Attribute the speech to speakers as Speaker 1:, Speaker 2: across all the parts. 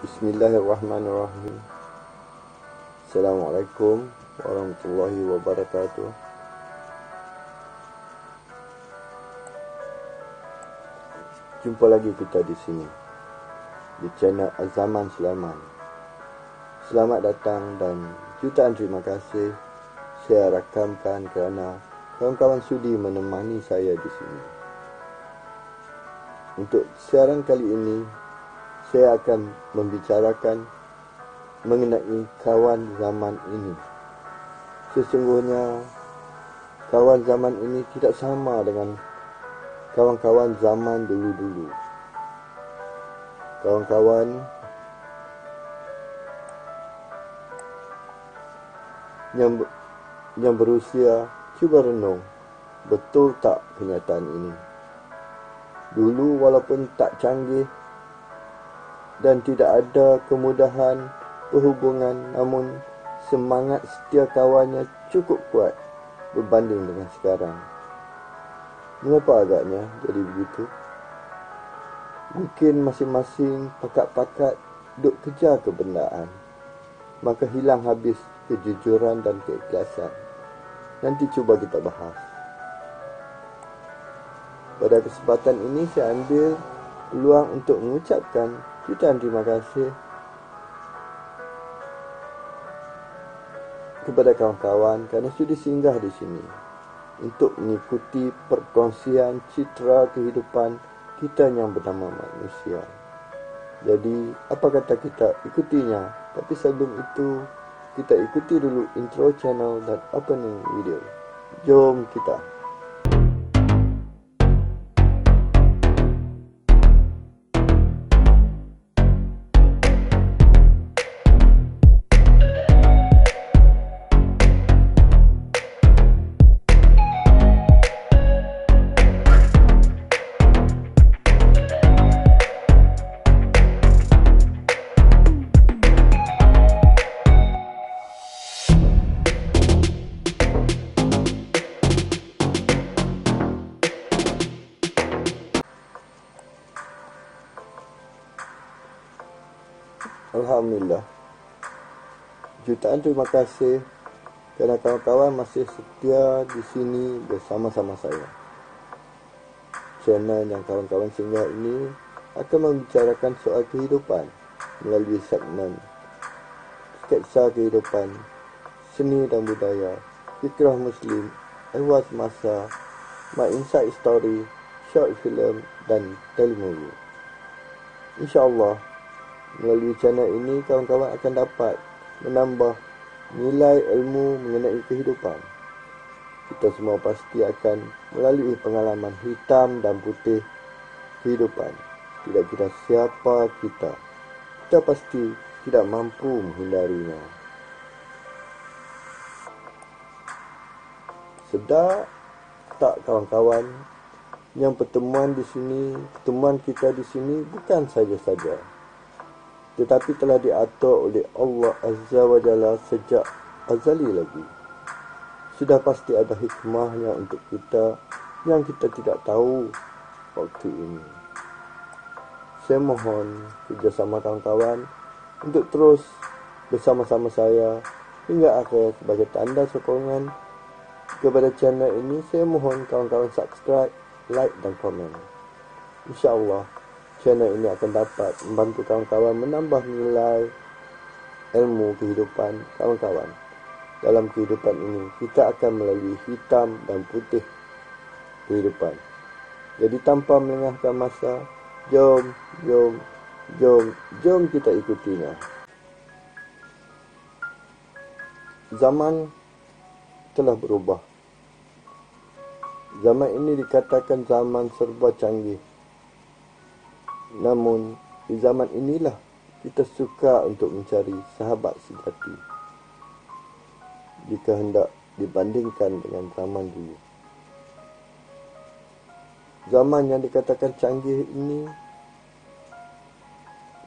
Speaker 1: Bismillahirrahmanirrahim. Assalamualaikum warahmatullahi wabarakatuh. Jumpa lagi kita di sini di channel Al-Zaman Sulaiman. Selamat datang dan jutaan terima kasih saya rakamkan kerana kawan-kawan sudi menemani saya di sini. Untuk siaran kali ini, saya akan membicarakan mengenai kawan zaman ini. Sesungguhnya, kawan zaman ini tidak sama dengan kawan-kawan zaman dulu-dulu. Kawan-kawan yang berusia, cuba renung, betul tak kenyataan ini? Dulu walaupun tak canggih dan tidak ada kemudahan berhubungan, namun semangat setia kawannya cukup kuat berbanding dengan sekarang. Mengapa agaknya jadi begitu? Mungkin masing-masing pakat-pakat duk kejar kebendaan, maka hilang habis kejujuran dan keikhlasan. Nanti cuba kita bahas. Pada kesempatan ini saya ambil peluang untuk mengucapkan jutaan terima kasih kepada kawan-kawan kerana sudi singgah di sini untuk mengikuti perkongsian citra kehidupan kita yang bernama manusia. Jadi, apa kata kita ikutinya? Tapi sebelum itu, kita ikuti dulu intro channel dan opening video. Jom kita. Alhamdulillah, jutaan terima kasih kerana kawan-kawan masih setia di sini bersama-sama saya. Channel yang kawan-kawan singgah ini akan membicarakan soal kehidupan melalui segmen sketsa kehidupan, seni dan budaya, fikrah Muslim, ehwal semasa, my inside story, short film dan telemovie. InsyaAllah, melalui channel ini, kawan-kawan akan dapat menambah nilai ilmu mengenai kehidupan. Kita semua pasti akan melalui pengalaman hitam dan putih kehidupan. Tidak kira siapa kita pasti tidak mampu menghindarinya. Sedar tak kawan-kawan, yang pertemuan kita di sini bukan saja-saja, tetapi telah diatur oleh Allah Azza wa Jalla sejak azali lagi. Sudah pasti ada hikmahnya untuk kita yang kita tidak tahu waktu ini. Saya mohon kerjasama kawan-kawan untuk terus bersama-sama saya hingga akhir sebagai tanda sokongan kepada channel ini. Saya mohon kawan-kawan subscribe, like dan komen. InsyaAllah, channel ini akan dapat membantu kawan-kawan menambah nilai ilmu kehidupan kawan-kawan. Dalam kehidupan ini, kita akan melalui hitam dan putih kehidupan. Jadi tanpa melengahkan masa, jom kita ikutinya. Zaman telah berubah. Zaman ini dikatakan zaman serba canggih. Namun, di zaman inilah kita suka untuk mencari sahabat sejati, jika hendak dibandingkan dengan zaman dulu. Zaman yang dikatakan canggih ini,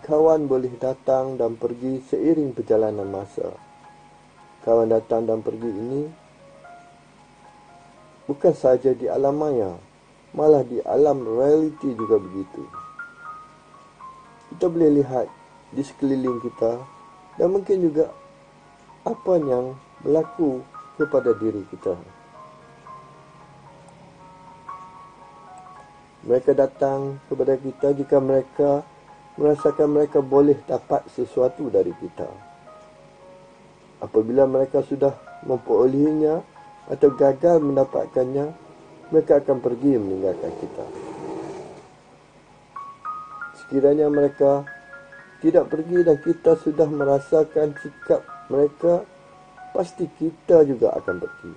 Speaker 1: kawan boleh datang dan pergi seiring perjalanan masa. Kawan datang dan pergi ini bukan sahaja di alam maya, malah di alam realiti juga begitu. Kita boleh lihat di sekeliling kita, dan mungkin juga apa yang berlaku kepada diri kita. Mereka datang kepada kita jika mereka merasakan mereka boleh dapat sesuatu dari kita. Apabila mereka sudah memperolehinya atau gagal mendapatkannya, mereka akan pergi meninggalkan kita. Sekiranya mereka tidak pergi dan kita sudah merasakan sikap mereka, pasti kita juga akan pergi.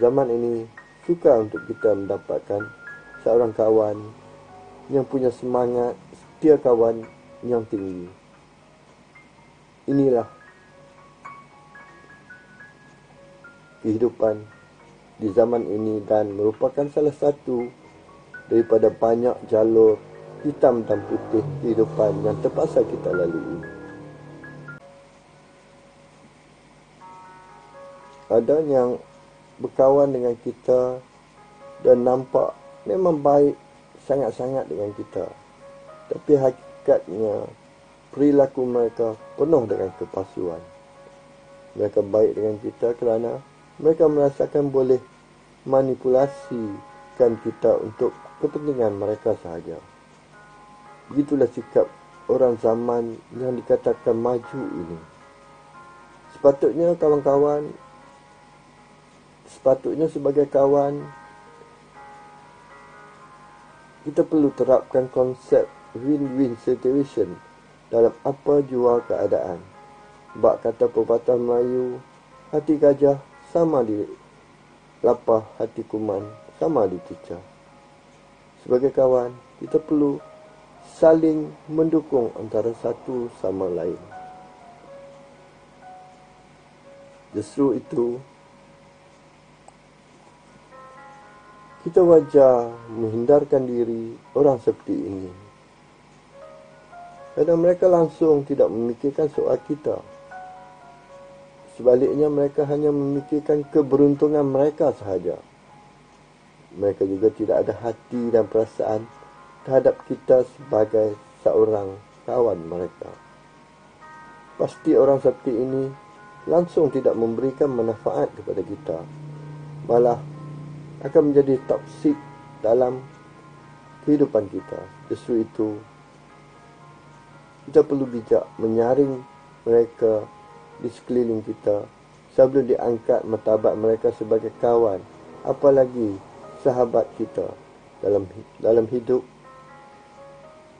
Speaker 1: Zaman ini sukar untuk kita mendapatkan seorang kawan yang punya semangat setia kawan yang tinggi. Inilah kehidupan di zaman ini dan merupakan salah satu daripada banyak jalur hitam dan putih kehidupan yang terpaksa kita lalui. Ada yang berkawan dengan kita dan nampak memang baik sangat-sangat dengan kita, tapi hakikatnya perilaku mereka penuh dengan kepalsuan. Mereka baik dengan kita kerana mereka merasakan boleh manipulasikan kita untuk kepentingan mereka sahaja. Begitulah sikap orang zaman yang dikatakan maju ini. Sepatutnya sebagai kawan, kita perlu terapkan konsep win-win situation dalam apa jua keadaan. Bak kata pepatah Melayu, hati gajah sama di lapah, hati kuman sama di cecah. Sebagai kawan, kita perlu saling mendukung antara satu sama lain. Justru itu, kita wajar menghindarkan diri orang seperti ini. Kerana mereka langsung tidak memikirkan soal kita. Sebaliknya, mereka hanya memikirkan keberuntungan mereka sahaja. Mereka juga tidak ada hati dan perasaan terhadap kita sebagai seorang kawan mereka. Pasti orang seperti ini langsung tidak memberikan manfaat kepada kita, malah akan menjadi toksik dalam kehidupan kita. Justru itu, kita perlu bijak menyaring mereka di sekeliling kita sebelum diangkat martabat mereka sebagai kawan, apalagi sahabat kita dalam hidup,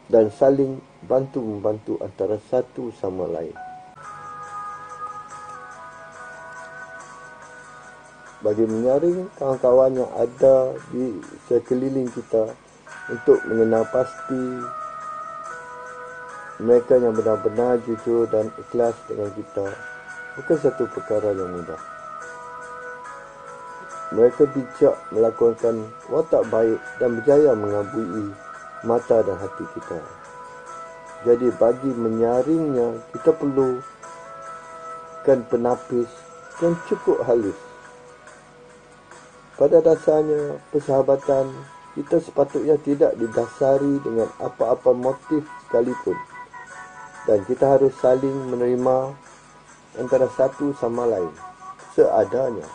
Speaker 1: dan saling bantu-membantu antara satu sama lain. Bagi menyaring kawan-kawan yang ada di sekeliling kita untuk mengenal pasti mereka yang benar-benar jujur dan ikhlas dengan kita, bukan satu perkara yang mudah. Mereka bijak melakukan watak baik dan berjaya mengabui mata dan hati kita. Jadi bagi menyaringnya, kita perlukan penapis yang cukup halus. Pada dasarnya, persahabatan kita sepatutnya tidak didasari dengan apa-apa motif sekalipun. Dan kita harus saling menerima antara satu sama lain seadanya.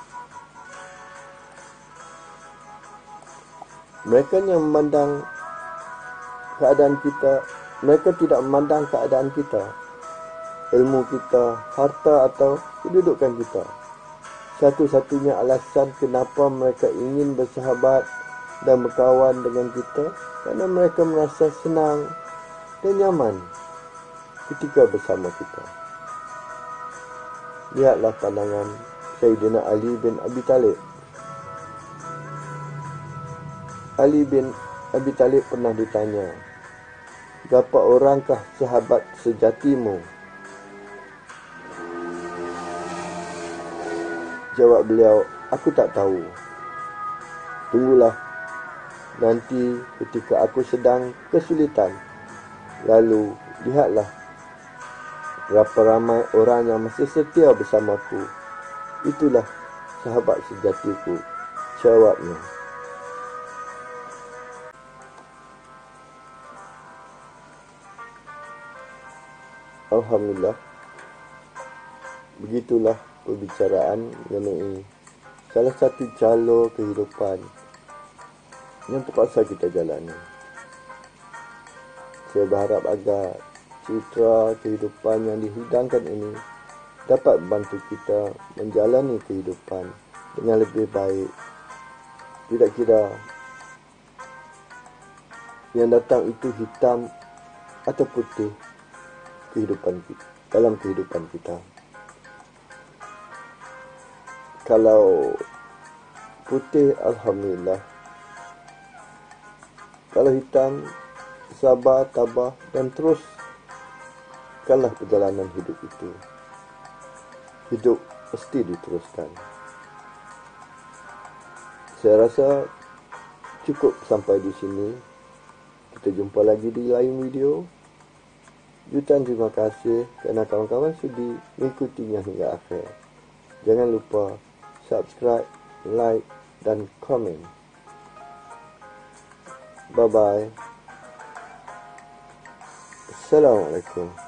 Speaker 1: Mereka yang memandang keadaan kita, mereka tidak memandang keadaan kita, ilmu kita, harta atau kedudukan kita. Satu-satunya alasan kenapa mereka ingin bersahabat dan berkawan dengan kita kerana mereka merasa senang dan nyaman ketika bersama kita. Lihatlah pandangan Sayyidina Ali bin Abi Talib. Ali bin Abi Talib pernah ditanya, "Berapa orangkah sahabat sejatimu?" Jawab beliau, "Aku tak tahu. Tunggulah nanti ketika aku sedang kesulitan. Lalu lihatlah berapa ramai orang yang masih setia bersamaku. Itulah sahabat sejatiku," jawabnya. Alhamdulillah, begitulah perbicaraan mengenai salah satu jalur kehidupan yang terpaksa kita jalani. Saya berharap agar citra kehidupan yang dihidangkan ini dapat membantu kita menjalani kehidupan dengan lebih baik. Tidak kira yang datang itu hitam atau putih dalam kehidupan kita. Kalau putih, Alhamdulillah. Kalau hitam, sabar, tabah dan teruskanlah perjalanan hidup itu. Hidup mesti diteruskan. Saya rasa cukup sampai di sini. Kita jumpa lagi di lain video. Jutaan terima kasih kerana kawan-kawan sudi mengikutinya hingga akhir. Jangan lupa subscribe, like dan komen. Bye-bye. Assalamualaikum.